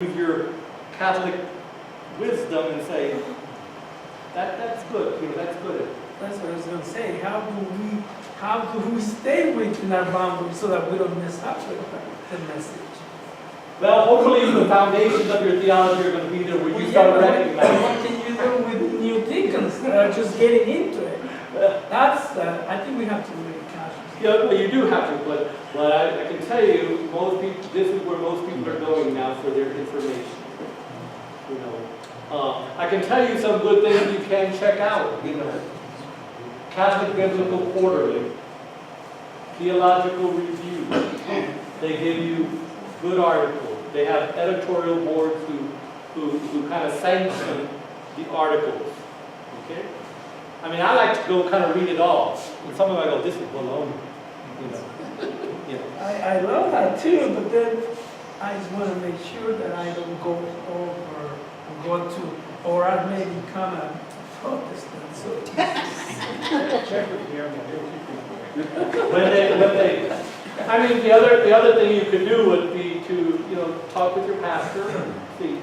use your Catholic wisdom and say, that's good, that's good. That's what I was going to say. How do we stay within our boundaries so that we don't mess up with the message? Well, hopefully the foundations of your theology are going to be there where you start recognizing. What can you do with new deacons that are just getting into it? I think we have to be really cautious. Yeah, well, you do have to, but I can tell you, most people, this is where most people are going now for their information. I can tell you some good things you can check out. Catholic Biblical Quarterly, Theological Review. They give you good articles. They have editorial boards who kind of sanction the articles. Okay? I mean, I like to go kind of read it all. And some of them I go, this is baloney. I love that too, but then I just want to make sure that I don't go over or go to, or I may become a Protestant. So Check with Jeremy. I mean, the other thing you could do would be to talk with your pastor. See,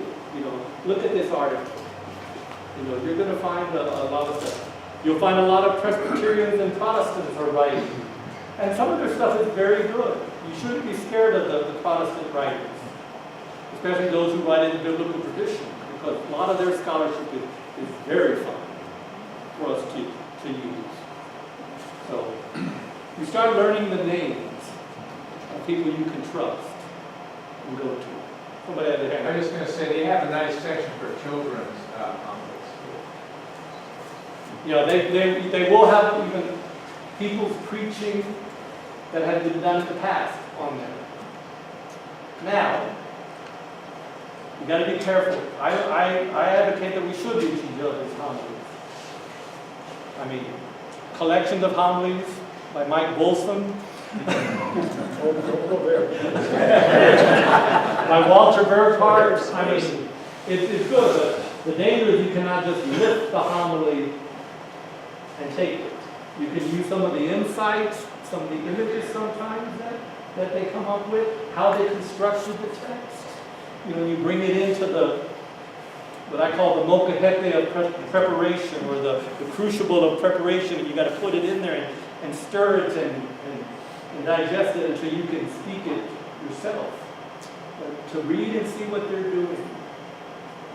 look at this article. You're going to find a lot of stuff. You'll find a lot of Presbyterians and Protestants are writing, and some of their stuff is very good. You shouldn't be scared of the Protestant writers, especially those who write in the biblical tradition, because a lot of their scholarship is very fine for us to use. So you start learning the names of people you can trust and go to. Somebody had their hand. I'm just going to say, they have a nice section for children's They will have even people's preaching that have been done in the past on there. Now, you got to be careful. I advocate that we should read each other's homilies. I mean, collections of homilies by Mike Bolson, by Walter Burghardt. I mean, it's good, but the danger is you cannot just lift the homily and take it. You can use some of the insights, some of the images sometimes that they come up with, how they constructed the text. You bring it into what I call the mokahete of preparation, or the crucible of preparation, and you got to put it in there and stir it and digest it until you can speak it yourself. To read and see what they're doing.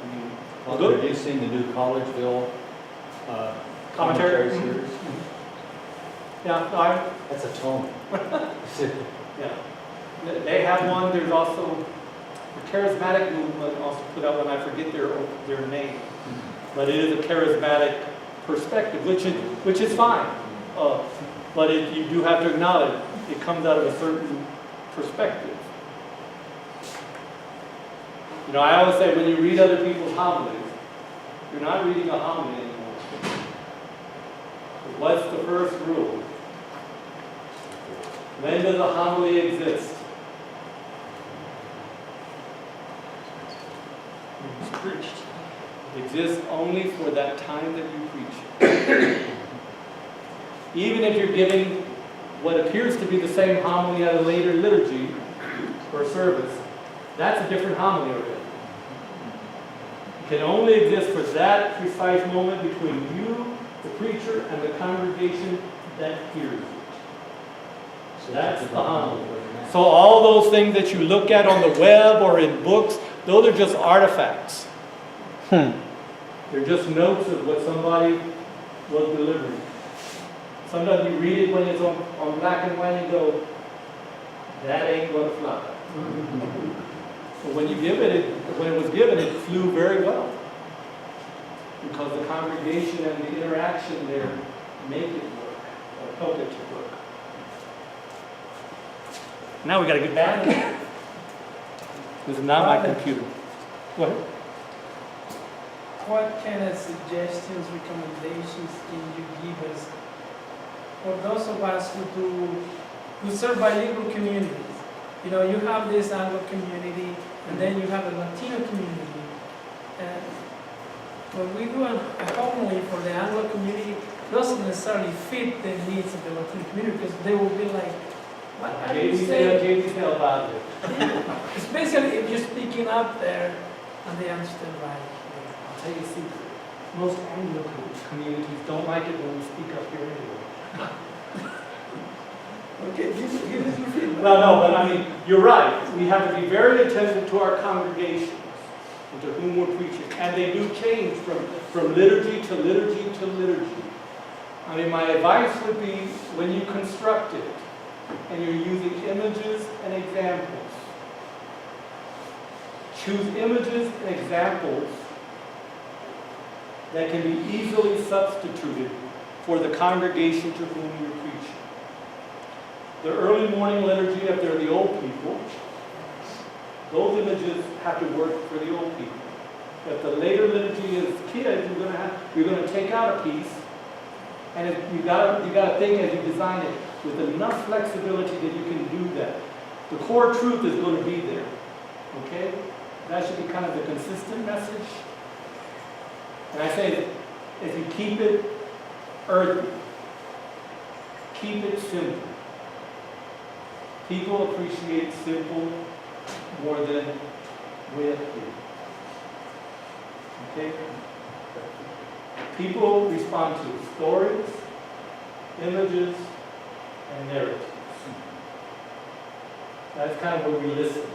I mean, Well, have you seen the new Collegeville commentary series? Yeah, That's a tome. yeah. They have one. There's also the charismatic movement also put out one. I forget their name, but it is a charismatic perspective, which is fine. But you do have to acknowledge it comes out of a certain perspective. I always say when you read other people's homilies, you're not reading a homily anymore. What's the first rule? When does a homily exist? It's preached. It exists only for that time that you preach it. Even if you're giving what appears to be the same homily at a later liturgy or service, that's a different homily already. It can only exist for that precise moment between you, the preacher, and the congregation that hears it. So that's the homily. So all those things that you look at on the web or in books, those are just artifacts. They're just notes of what somebody was delivering. Sometimes you read it when it's on black and white and you go, that ain't gonna fly. But when when it was given, it flew very well. Because the congregation and the interaction there make it work, or help it to work. Now we got to get back. This is not my computer. Go ahead. What kind of suggestions, recommendations can you give us for those of us who serve bilingual communities? You have this Anglo community, and then you have a Latino community. And when we do a homily for the Anglo community, it doesn't necessarily fit the needs of the Latino community, because they will be like, What are you saying? JV's hell about it. Especially if you're speaking up there and they understand right I'll tell you a secret. Most Anglican communities don't like it when we speak up here anyway. here. Okay, give us your feedback. Well, no, but I mean, you're right. We have to be very attentive to our congregations and to whom we're preaching. And they do change from liturgy to liturgy to liturgy. I mean, my advice would be when you construct it and you're using images and examples, choose images and examples that can be easily substituted for the congregation to whom you're preaching. The early morning liturgy, if they're the old people, those images have to work for the old people. If the later liturgy is kids, you're going to take out a piece, and you got to think as you design it with enough flexibility that you can do that. The core truth is going to be there. Okay? That should be kind of the consistent message. And I say, if you keep it earthy, keep it simple. People appreciate simple more than with you. Okay? People respond to stories, images, and narratives. That's kind of where we listen.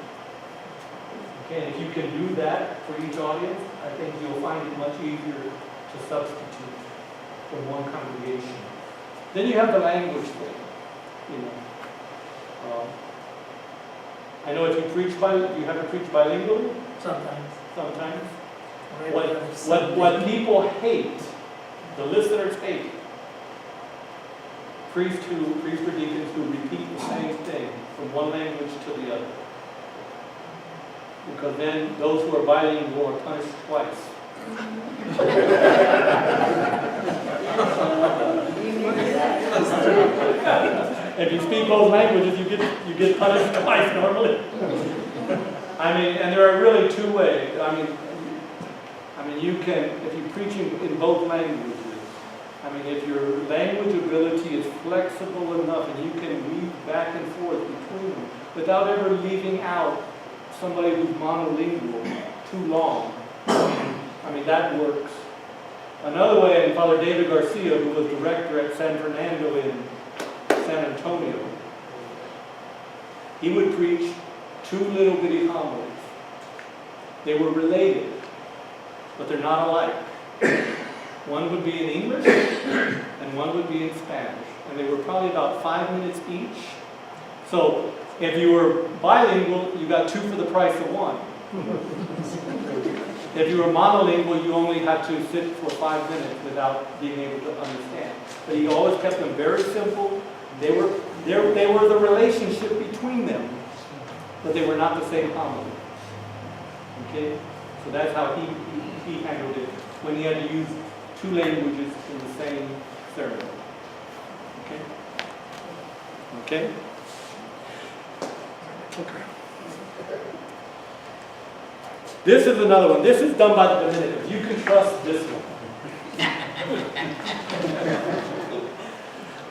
Okay, and if you can do that for each audience, I think you'll find it much easier to substitute from one congregation. Then you have the language thing, you know. I know if you preach you have to preach bilingually Sometimes. sometimes. Right? What people hate, the listeners hate, priests or deacons who repeat the same thing from one language to the other. Because then those who are bilingual are punished twice. If you speak both languages, you get punished twice normally. I mean, and there are really two ways. I mean, you can, if you're preaching in both languages, I mean, if your language ability is flexible enough and you can weave back and forth between them without ever leaving out somebody who's monolingual too long, I mean, that works. Another way, and Father David Garcia, who was director at San Fernando in San Antonio, he would preach two little bitty homilies. They were related, but they're not alike. One would be in English, and one would be in Spanish. And they were probably about 5 minutes each. So if you were bilingual, you got two for the price of one. If you were monolingual, you only had to sit for 5 minutes without being able to understand. But he always kept them very simple. They were the relationship between them, but they were not the same homily. Okay? So that's how he handled it when he had to use two languages in the same ceremony. Okay? Okay? Okay. This is another one. This is done by the Dominicans. You can trust this one.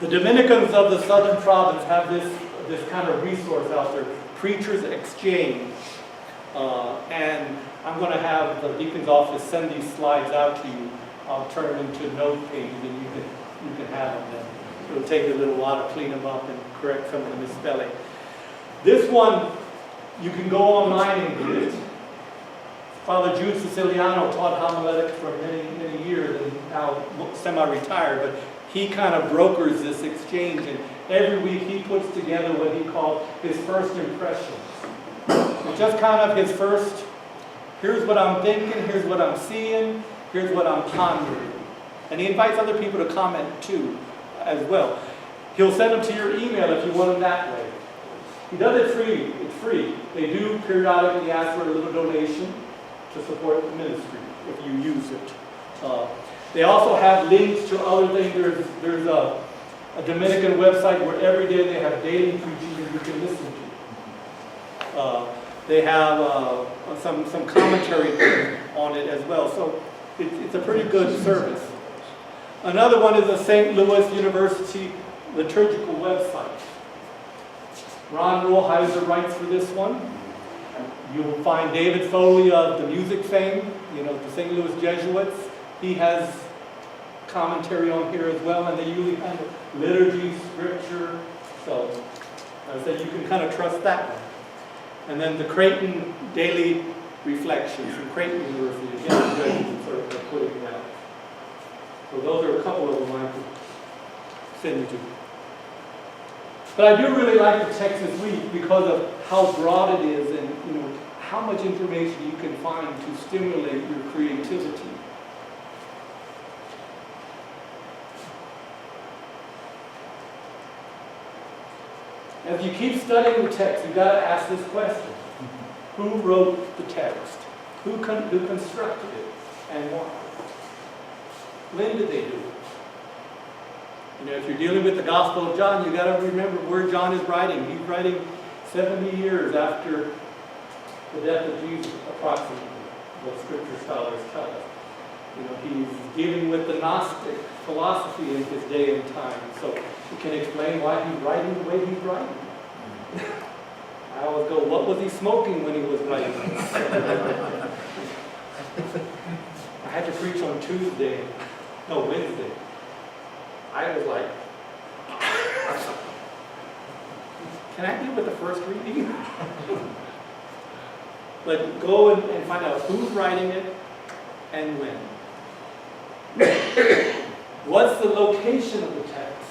The Dominicans of the Southern Province have this kind of resource out there, Preachers Exchange. And I'm going to have the deacon's office send these slides out to you. I'll turn them into note pages and you can have them. It'll take a little while to clean them up and correct some of the misspelling. This one, you can go online and get it. Father Jude Siciliano taught homiletics for many, many years and now semi-retired, but he kind of brokers this exchange, and every week he puts together what he calls his first impressions. It's just kind of his first, here's what I'm thinking, here's what I'm seeing, here's what I'm pondering. And he invites other people to comment too, as well. He'll send them to your email if you want them that way. He does it free, it's free. They do periodically ask for a little donation to support the ministry if you use it. They also have links to other things. There's a Dominican website where every day they have daily preaching that you can listen to. They have some commentary on it as well. So it's a pretty good service. Another one is the St. Louis University liturgical website. Ron Rolheiser writes for this one. You'll find David Foley of the music fame, the St. Louis Jesuits. He has commentary on here as well, and they usually handle liturgy, scripture. So, as I said, you can kind of trust that one. And then the Creighton Daily Reflections from Creighton University, again, the Jesuits are putting that. So those are a couple of them I could send you to. But I do really like the text this week because of how broad it is and how much information you can find to stimulate your creativity. As you keep studying the text, you've got to ask this question. Who wrote the text? Who constructed it? And why? When did they do it? If you're dealing with the Gospel of John, you've got to remember where John is writing. He's writing 70 years after the death of Jesus, approximately, what Scripture scholars tell us. He's dealing with the Gnostic philosophy in his day and time. So he can explain why he's writing the way he's writing. I always go, what was he smoking when he was writing? I had to preach on Wednesday. I was like, can I deal with the first reading? But go and find out who's writing it and when. What's the location of the text?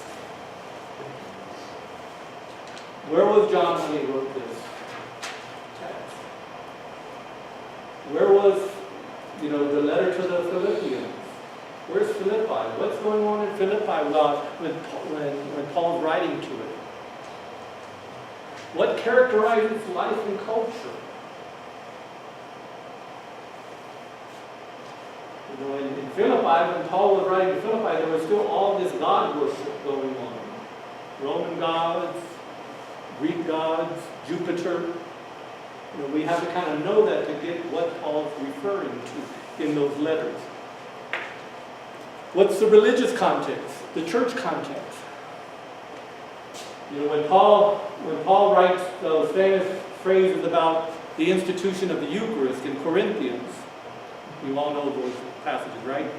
Where was John when he wrote this text? Where was, the letter to the Philippians? Where's Philippi? What's going on in Philippi when Paul's writing to it? What characterizes life and culture? In Philippi, when Paul was writing to Philippi, there was still all this God worship going on. Roman gods, Greek gods, Jupiter. We have to kind of know that to get what Paul's referring to in those letters. What's the religious context? The church context. When Paul writes those famous phrases about the institution of the Eucharist in Corinthians, you all know those passages, right?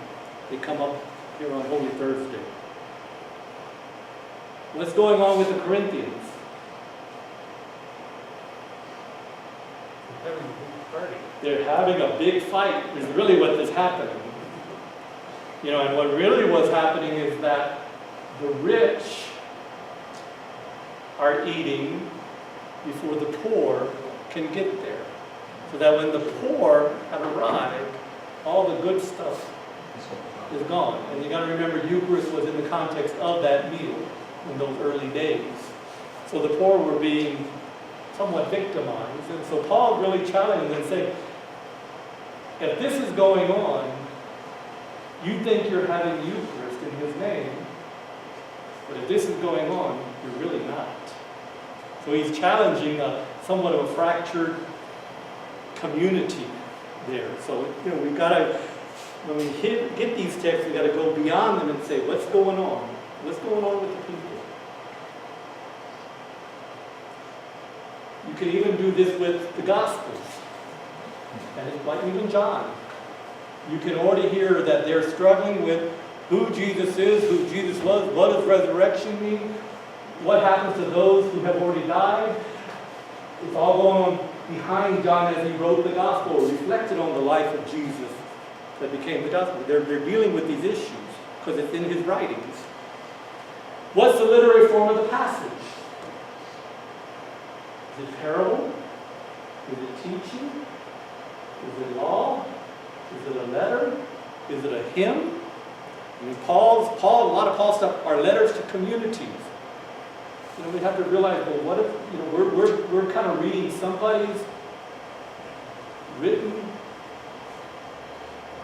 They come up here on Holy Thursday. What's going on with the Corinthians? They're having a big fight, is really what is happening. And what really was happening is that the rich are eating before the poor can get there. So that when the poor have arrived, all the good stuff is gone. And you got to remember, Eucharist was in the context of that meal in those early days. So the poor were being somewhat victimized. And so Paul really challenged them and said, if this is going on, you think you're having Eucharist in his name, but if this is going on, you're really not. So he's challenging somewhat of a fractured community there. So, we've got to, when we get these texts, we've got to go beyond them and say, what's going on? What's going on with the people? You can even do this with the Gospels. And it's like even John. You can already hear that they're struggling with who Jesus is, who Jesus was, what does resurrection mean, what happens to those who have already died. It's all going on behind John as he wrote the Gospel, reflected on the life of Jesus that became the Gospel. They're dealing with these issues because it's in his writings. What's the literary form of the passage? Is it parable? Is it teaching? Is it law? Is it a letter? Is it a hymn? I mean, a lot of Paul's stuff are letters to communities. We have to realize, well, what if, we're kind of reading somebody's written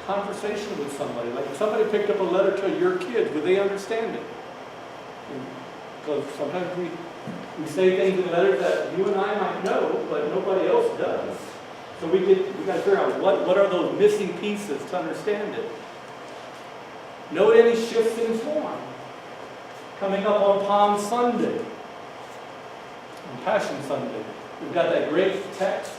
conversation with somebody. Like if somebody picked up a letter to your kids, would they understand it? Because sometimes we say things in letters that you and I might know, but nobody else does. So we got to figure out what are those missing pieces to understand it. Note any shifts in form. Coming up on Palm Sunday, on Passion Sunday. We've got that great text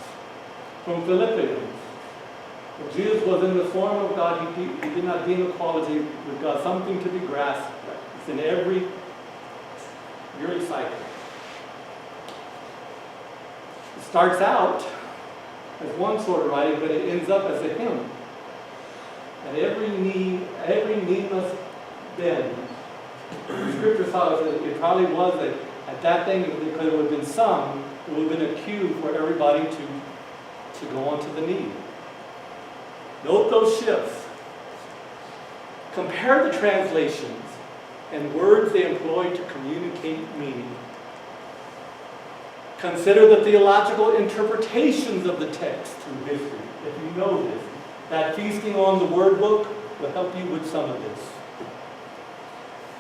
from Philippians. When Jesus was in the form of God, he did not deem equality with God something to be grasped. It's in every yearly cycle. It starts out as one sort of writing, but it ends up as a hymn. And every need must bend. The scripture tells us that it probably was that at that thing, because it would have been sung, it would have been a cue for everybody to go onto the knee. Note those shifts. Compare the translations and words they employ to communicate meaning. Consider the theological interpretations of the text through history. If you know this, that feasting on the word book will help you with some of this.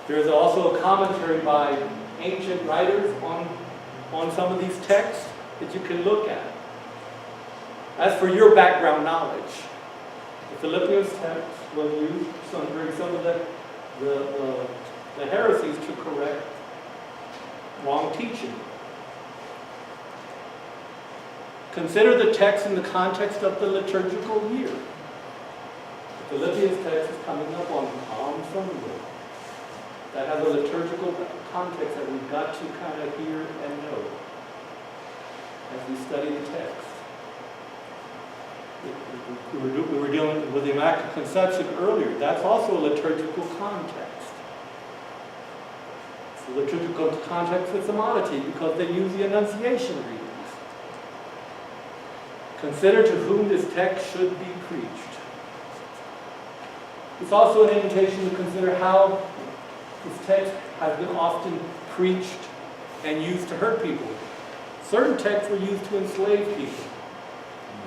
There is also a commentary by ancient writers on some of these texts that you can look at. As for your background knowledge, the Philippians text was used during some of the heresies to correct wrong teaching. Consider the text in the context of the liturgical year. The Philippians text is coming up on Palm Sunday. That has a liturgical context that we've got to kind of hear and know as we study the text. We were dealing with the Immaculate Conception earlier. That's also a liturgical context. It's a liturgical context with some oddity because they use the Annunciation readings. Consider to whom this text should be preached. It's also an invitation to consider how this text has been often preached and used to hurt people. Certain texts were used to enslave people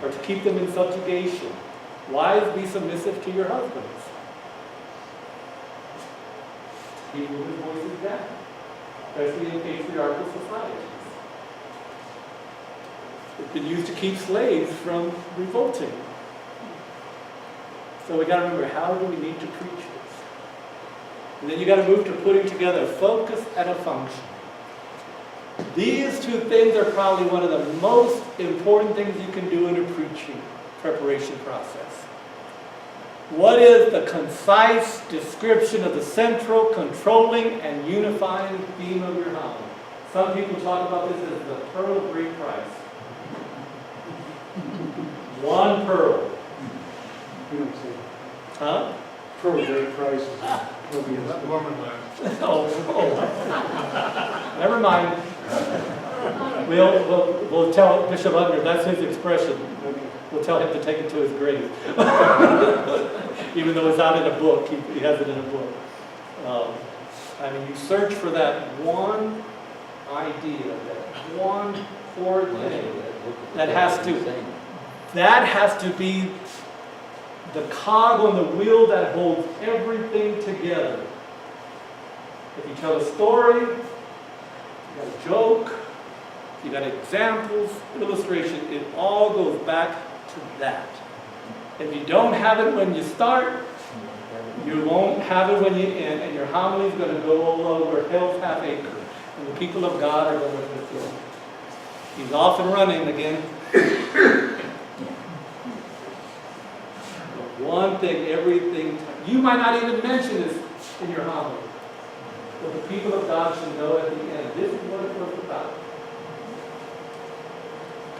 or to keep them in subjugation. Wives, be submissive to your husbands. Keep women's voices down, especially in patriarchal societies. It's been used to keep slaves from revolting. So we got to remember, how do we need to preach this? And then you got to move to putting together focus and a function. These two things are probably one of the most important things you can do in a preaching preparation process. What is the concise description of the central, controlling, and unifying theme of your homily? Some people talk about this as the pearl of great price. One pearl. Huh? Pearl of great price. Oh. Never mind. We'll tell Bishop Unger, that's his expression. We'll tell him to take it to his grave. Even though it's not in a book, he has it in a book. You search for that one idea, that one core thing that has to be the cog on the wheel that holds everything together. If you tell a story, you got a joke, you got examples, illustration, it all goes back to that. If you don't have it when you start, you won't have it when you end, and your homily is going to go all over hell's half acre, and the people of God are going to fulfill. He's off and running again. One thing, everything. You might not even mention this in your homily, but the people of God should know at the end, this is what it was about.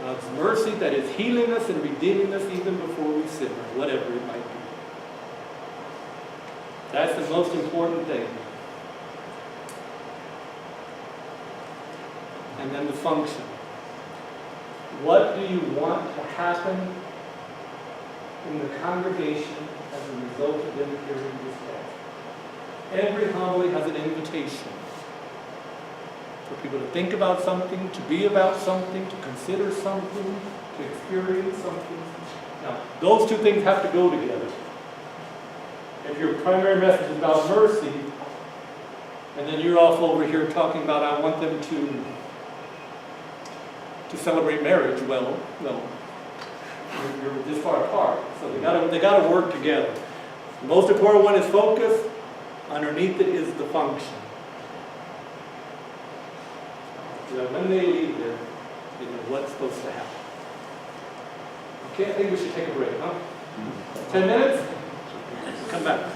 God's mercy that is healing us and redeeming us even before we sin, or whatever it might be. That's the most important thing. And then the function. What do you want to happen in the congregation as a result of them hearing this text? Every homily has an invitation for people to think about something, to be about something, to consider something, to experience something. Now, those two things have to go together. If your primary message is about mercy, and then you're off over here talking about I want them to celebrate marriage, well, you're this far apart. So they got to work together. The most important one is focus. Underneath it is the function. so that when they leave there, they know what's supposed to happen. Okay, I think we should take a break, huh? 10 minutes? Come back.